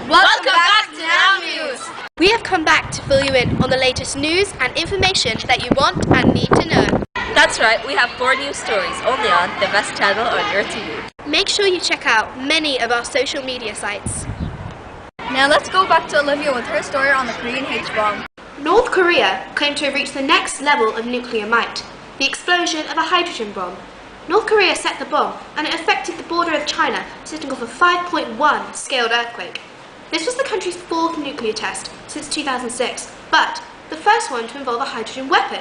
Welcome back to Now News. We have come back to fill you in on the latest news and information that you want and need to know. That's right, we have 4 news stories only on the best channel on your TV. Make sure you check out many of our social media sites. Now let's go back to Olivia with her story on the Korean H-bomb. North Korea claimed to have reached the next level of nuclear might, the explosion of a hydrogen bomb. North Korea set the bomb and it affected the border of China, setting off a 5.1 scaled earthquake. This was the country's 4th nuclear test since 2006, but the first one to involve a hydrogen weapon.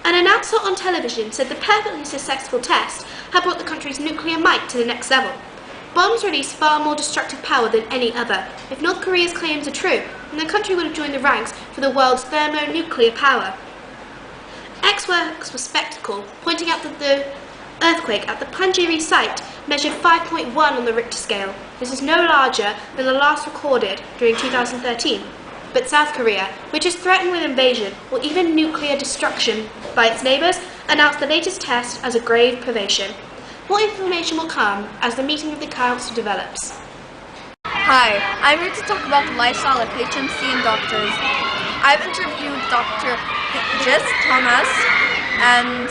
An announcer on television said the perfectly successful test had brought the country's nuclear might to the next level. Bombs release far more destructive power than any other. If North Korea's claims are true, then the country would have joined the ranks for the world's thermonuclear power. Experts were skeptical, pointing out that the earthquake at the Punggye-ri site measured 5.1 on the Richter scale. This is no larger than the last recorded during 2013. But South Korea, which is threatened with invasion or even nuclear destruction by its neighbours, announced the latest test as a grave privation. More information will come as the meeting of the council develops. Hi, I'm here to talk about the lifestyle of HMC and doctors. I've interviewed Dr. Jess Thomas and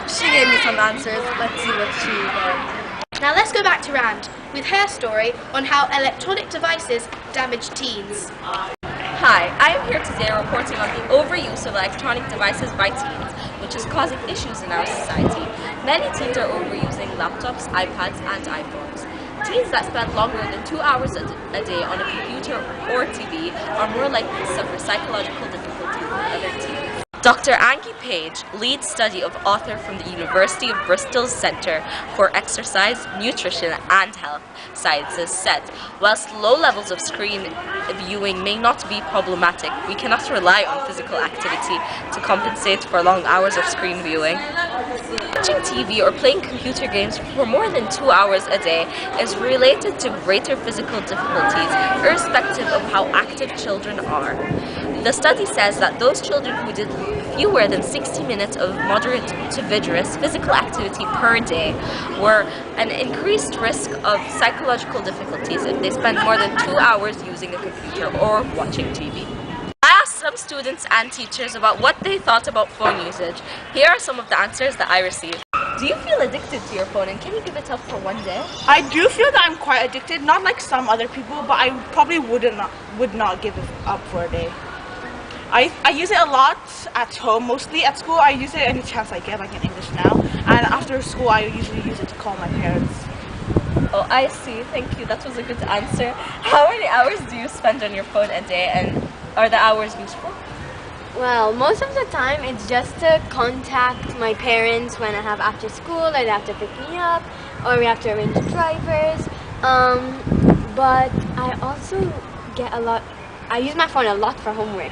she gave me some answers. Let's see what she wrote. Now let's go back to Rand with her story on how electronic devices damage teens. Hi, I am here today reporting on the overuse of electronic devices by teens, which is causing issues in our society. Many teens are overusing laptops, iPads, and iPhones. Teens that spend longer than 2 hours a day on a computer or TV are more likely to suffer psychological difficulties than other teens. Dr. Anki Page, lead study of author from the University of Bristol's Centre for Exercise, Nutrition and Health Sciences said, whilst low levels of screen viewing may not be problematic, we cannot rely on physical activity to compensate for long hours of screen viewing. Watching TV or playing computer games for more than 2 hours a day is related to greater physical difficulties, irrespective of how active children are. The study says that those children who did fewer than 60 minutes of moderate to vigorous physical activity per day were an increased risk of psychological difficulties if they spent more than 2 hours using a computer or watching TV. I asked some students and teachers about what they thought about phone usage. Here are some of the answers that I received. Do you feel addicted to your phone and can you give it up for one day? I do feel that I'm quite addicted, not like some other people, but I probably would not give it up for a day. I use it a lot at home, mostly. At school I use it any chance I get, like in English now, and after school I usually use it to call my parents. Oh, I see. Thank you. That was a good answer. How many hours do you spend on your phone a day, and are the hours useful? Well, most of the time it's just to contact my parents when I have after school, or they have to pick me up, or we have to arrange drivers. But I also get I use my phone a lot for homework.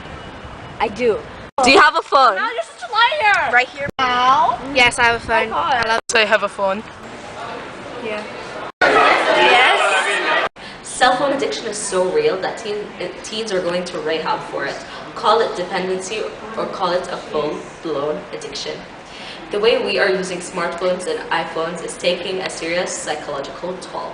I do. Do you have a phone? Now this is liar! Right here. Now? Yes, I have a phone. I love So I have a phone. Yeah. Yes. Cell phone addiction is so real that teens are going to rehab for it. Call it dependency or call it a full-blown addiction. The way we are using smartphones and iPhones is taking a serious psychological toll.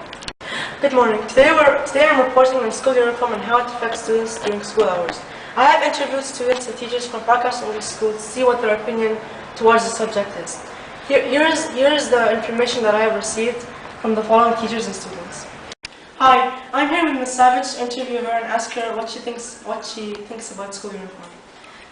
Good morning. Today I'm reporting on school uniform and how it affects students during school hours. I have interviewed students and teachers from Pakistan English schools to see what their opinion towards the subject is. Here is the information that I have received from the following teachers and students. Hi, I'm here with Ms. Savage to interview her and ask her what she thinks about school uniform.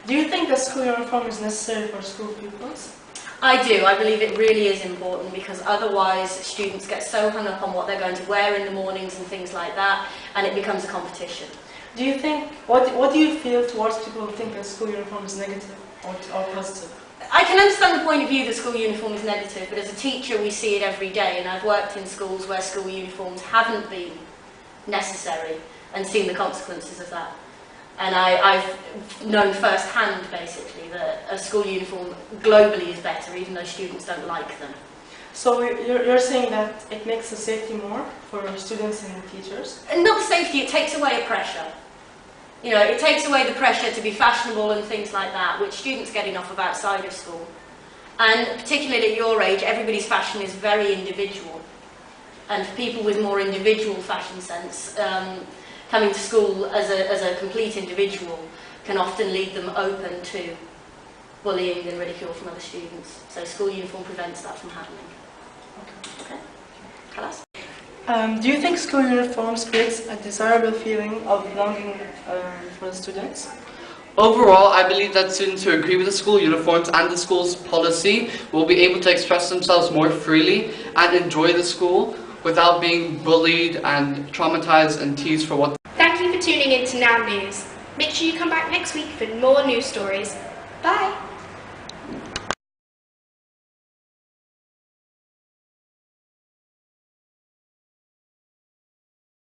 Do you think that school uniform is necessary for school pupils? I do. I believe it really is important because otherwise students get so hung up on what they're going to wear in the mornings and things like that, and it becomes a competition. Do you think, what do you feel towards people who think that school uniform is negative or positive? I can understand the point of view that school uniform is negative, but as a teacher we see it every day, and I've worked in schools where school uniforms haven't been necessary and seen the consequences of that. And I've known firsthand basically that a school uniform globally is better even though students don't like them. So you're saying that it makes the safety more for students and teachers? And not safety, it takes away a pressure. You know, it takes away the pressure to be fashionable and things like that, which students get enough of outside of school. And particularly at your age, everybody's fashion is very individual. And for people with more individual fashion sense, coming to school as a complete individual can often lead them open to bullying and ridicule from other students. So school uniform prevents that from happening. Okay? Kalas? Do you think school uniforms creates a desirable feeling of belonging for the students? Overall, I believe that students who agree with the school uniforms and the school's policy will be able to express themselves more freely and enjoy the school without being bullied and traumatized and teased for what. Thank you for tuning in to Now News. Make sure you come back next week for more news stories. Bye!